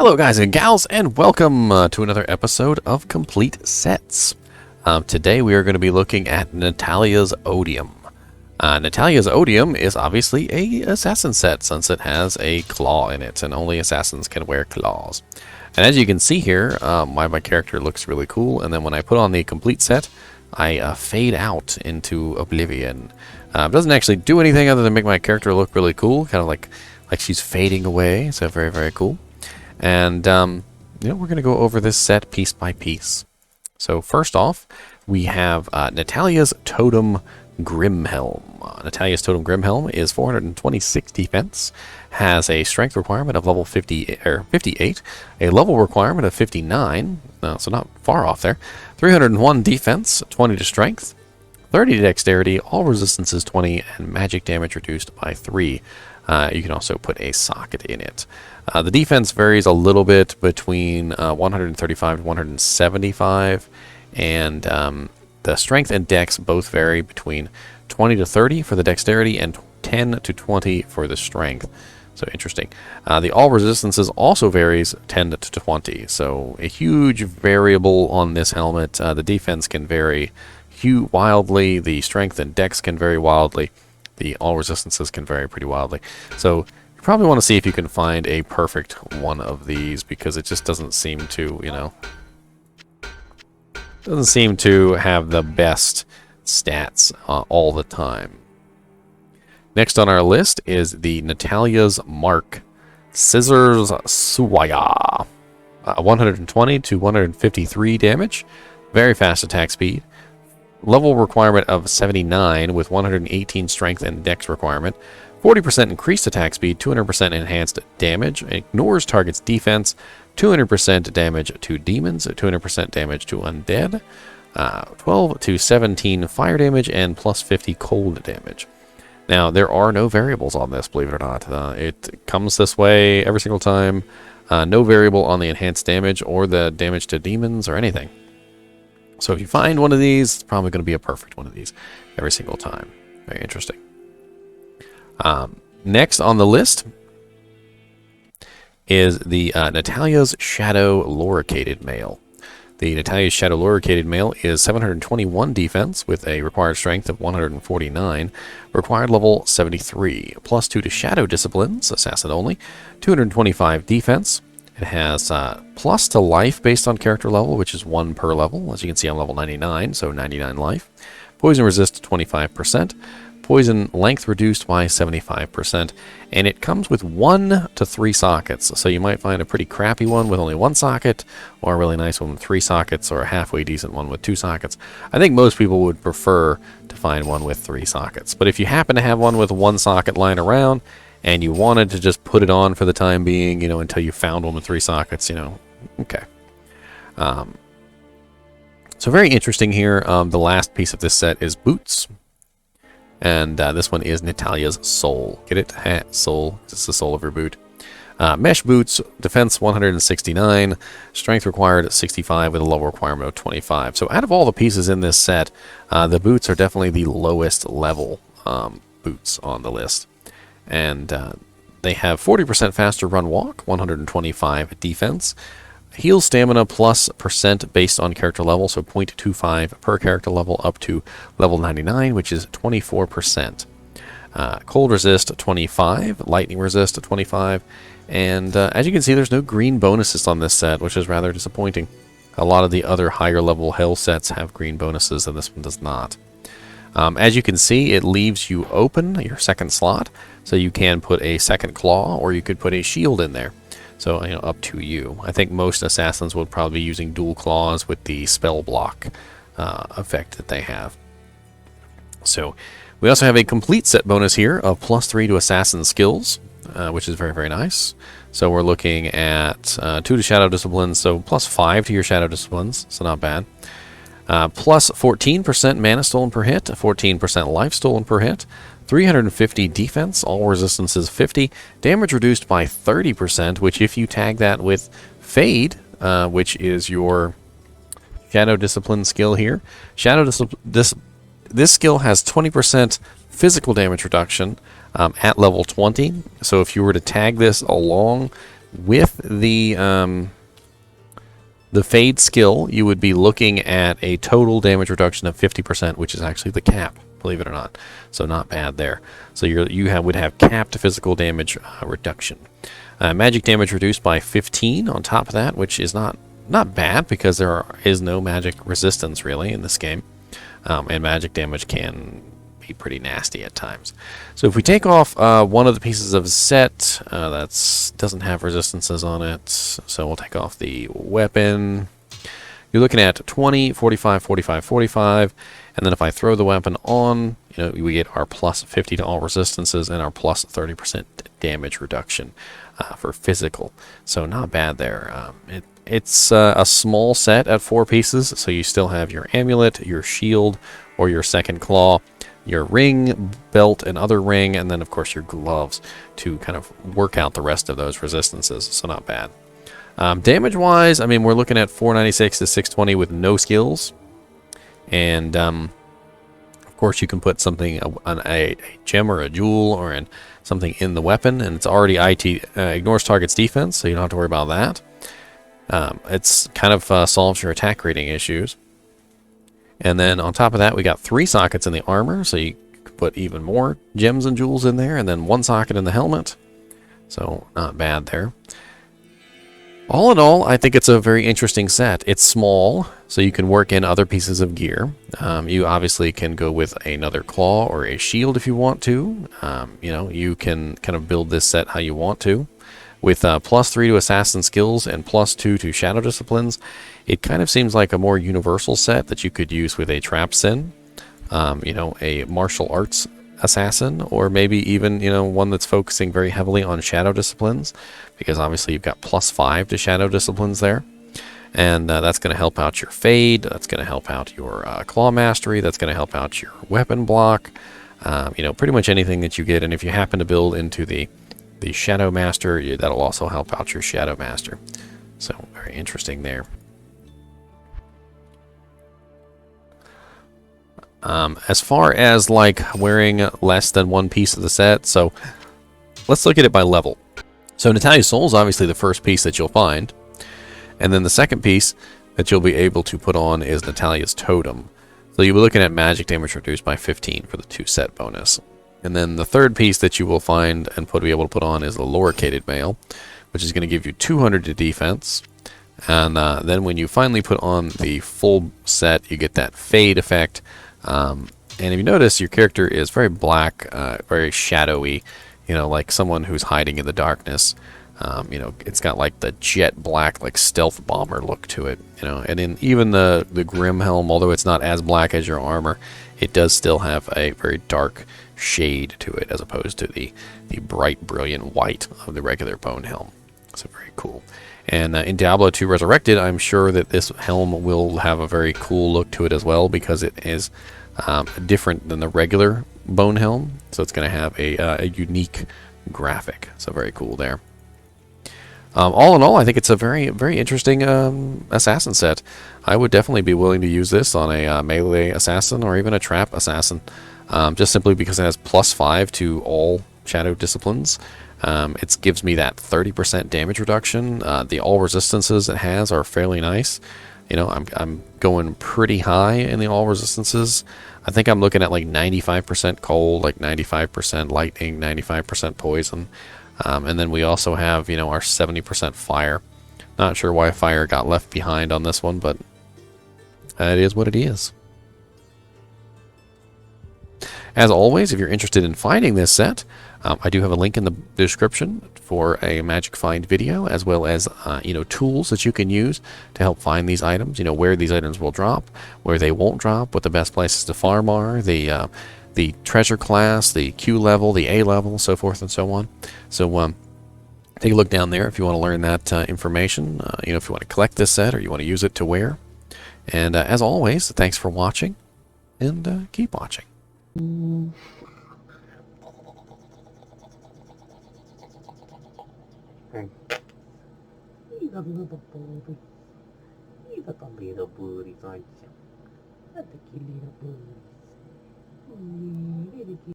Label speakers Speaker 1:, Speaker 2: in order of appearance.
Speaker 1: Hello guys and gals, and welcome to another episode of Complete Sets. Today we are going to be looking at Natalya's Odium. Natalya's Odium is obviously a assassin set since it has a claw in it, and only assassins can wear claws. And as you can see here, my character looks really cool, and then when I put on the complete set, I fade out into oblivion. It doesn't actually do anything other than make my character look really cool, kind of like she's fading away, so very, very cool. And, we're going to go over this set piece by piece. So first off, we have Natalya's Totem Grimhelm. Natalya's Totem Grimhelm is 426 defense, has a strength requirement of level 58, a level requirement of 59, so not far off there, 301 defense, 20 to strength, 30 to dexterity, all resistances 20, and magic damage reduced by 3. You can also put a socket in it. The defense varies a little bit between 135 to 175, and the strength and dex both vary between 20 to 30 for the dexterity and 10 to 20 for the strength. So interesting. The all resistances also varies 10 to 20, so a huge variable on this helmet. The defense can vary wildly, the strength and dex can vary wildly, the all resistances can vary pretty wildly. So you probably want to see if you can find a perfect one of these, because it just doesn't seem to, doesn't seem to have the best stats all the time. Next on our list is the Natalya's Mark Scissors Suwaya. 120 to 153 damage, very fast attack speed. Level requirement of 79 with 118 strength and dex requirement. 40% increased attack speed, 200% enhanced damage. Ignores target's defense. 200% damage to demons, 200% damage to undead. 12 to 17 fire damage, and plus 50 cold damage. Now, there are no variables on this, believe it or not. It comes this way every single time. No variable on the enhanced damage or the damage to demons or anything. So if you find one of these, it's probably going to be a perfect one of these every single time. Very interesting. Next on the list is the Natalya's Shadow Lauricated Mail. The Natalya's Shadow Lauricated Mail is 721 defense with a required strength of 149, required level 73, plus 2 to Shadow Disciplines, assassin only, 225 defense. It has plus to life based on character level, which is 1 per level. As you can see, I'm level 99, so 99 life. Poison resist 25%. Poison length reduced by 75%. And it comes with 1 to 3 sockets. So you might find a pretty crappy one with only 1 socket, or a really nice one with 3 sockets, or a halfway decent one with 2 sockets. I think most people would prefer to find one with 3 sockets. But if you happen to have one with 1 socket lying around, and you wanted to just put it on for the time being, until you found one with 3 sockets, okay. So very interesting here. The last piece of this set is boots. And this one is Natalya's Soul. Get it? Soul. It's the soul of your boot. Mesh boots, defense 169, strength required 65 with a level requirement of 25. So out of all the pieces in this set, the boots are definitely the lowest level boots on the list. And they have 40% faster run walk, 125 defense, heal stamina plus percent based on character level, so 0.25 per character level up to level 99, which is 24%. Cold resist 25, lightning resist 25, and as you can see, there's no green bonuses on this set, which is rather disappointing. A lot of the other higher level hell sets have green bonuses, and this one does not. As you can see, it leaves you open your second slot, so you can put a second claw, or you could put a shield in there. So, up to you. I think most assassins would probably be using dual claws with the spell block effect that they have. So, we also have a complete set bonus here of plus 3 to assassin skills, which is very, very nice. So we're looking at 2 to Shadow Disciplines, so plus 5 to your Shadow Disciplines, so not bad. Plus 14% mana stolen per hit, 14% life stolen per hit, 350 defense, all resistances 50, damage reduced by 30%, which if you tag that with Fade, which is your Shadow Discipline skill here, this skill has 20% physical damage reduction at level 20, so if you were to tag this along With the Fade skill, you would be looking at a total damage reduction of 50%, which is actually the cap, believe it or not. So not bad there. So would have capped physical damage reduction. Magic damage reduced by 15 on top of that, which is not bad because there is no magic resistance really in this game. And magic damage can be pretty nasty at times. So if we take off one of the pieces of the set that doesn't have resistances on it, so we'll take off the weapon. You're looking at 20, 45, 45, 45, and then if I throw the weapon on, we get our plus 50 to all resistances and our plus 30% damage reduction for physical. So not bad there. It's a small set at 4 pieces, so you still have your amulet, your shield, or your second claw, your ring, belt, and other ring, and then of course your gloves to kind of work out the rest of those resistances, so not bad. Damage-wise, I mean, we're looking at 496 to 620 with no skills, and of course you can put something, a gem or a jewel or something in the weapon, and it's already ignores target's defense, so you don't have to worry about that. It's kind of solves your attack rating issues. And then on top of that, we got 3 sockets in the armor, so you could put even more gems and jewels in there, and then 1 socket in the helmet. So not bad there. All in all, I think it's a very interesting set. It's small, so you can work in other pieces of gear. You obviously can go with another claw or a shield if you want to. You can kind of build this set how you want to. With +3 to assassin skills and +2 to shadow disciplines, it kind of seems like a more universal set that you could use with a trap sin, a martial arts assassin, or maybe even, one that's focusing very heavily on shadow disciplines, because obviously you've got +5 to shadow disciplines there. And that's going to help out your fade, that's going to help out your claw mastery, that's going to help out your weapon block, pretty much anything that you get. And if you happen to build into the Shadow Master, that'll also help out your Shadow Master. So very interesting there. As far as like wearing less than 1 piece of the set, so let's look at it by level. So Natalya's Soul is obviously the first piece that you'll find, and then the second piece that you'll be able to put on is Natalya's Totem. So you'll be looking at magic damage reduced by 15 for the 2 set bonus. And then the third piece that you will find and be able to put on is the Lauricated Mail, which is going to give you 200 to defense. And then when you finally put on the full set, you get that fade effect. And if you notice, your character is very black, very shadowy, like someone who's hiding in the darkness. It's got like the jet black, like stealth bomber look to it, and in even the Grimhelm, although it's not as black as your armor, it does still have a very dark shade to it as opposed to the bright, brilliant white of the regular bone helm. So very cool. And in Diablo II Resurrected, I'm sure that this helm will have a very cool look to it as well, because it is different than the regular bone helm. So it's going to have a unique graphic. So very cool there. All in all, I think it's a very, very interesting assassin set. I would definitely be willing to use this on a melee assassin or even a trap assassin, just simply because it has +5 to all shadow disciplines. It gives me that 30% damage reduction. The all resistances it has are fairly nice. I'm going pretty high in the all resistances. I think I'm looking at like 95% cold, like 95% lightning, 95% poison. And then we also have, our 70% fire. Not sure why fire got left behind on this one, but it is what it is. As always, if you're interested in finding this set, I do have a link in the description for a magic find video, as well as tools that you can use to help find these items. Where these items will drop, where they won't drop, what the best places to farm are, the treasure class, the Q level, the A level, so forth and so on. So take a look down there if you want to learn that information. If you want to collect this set or you want to use it to wear. And as always, thanks for watching, and keep watching.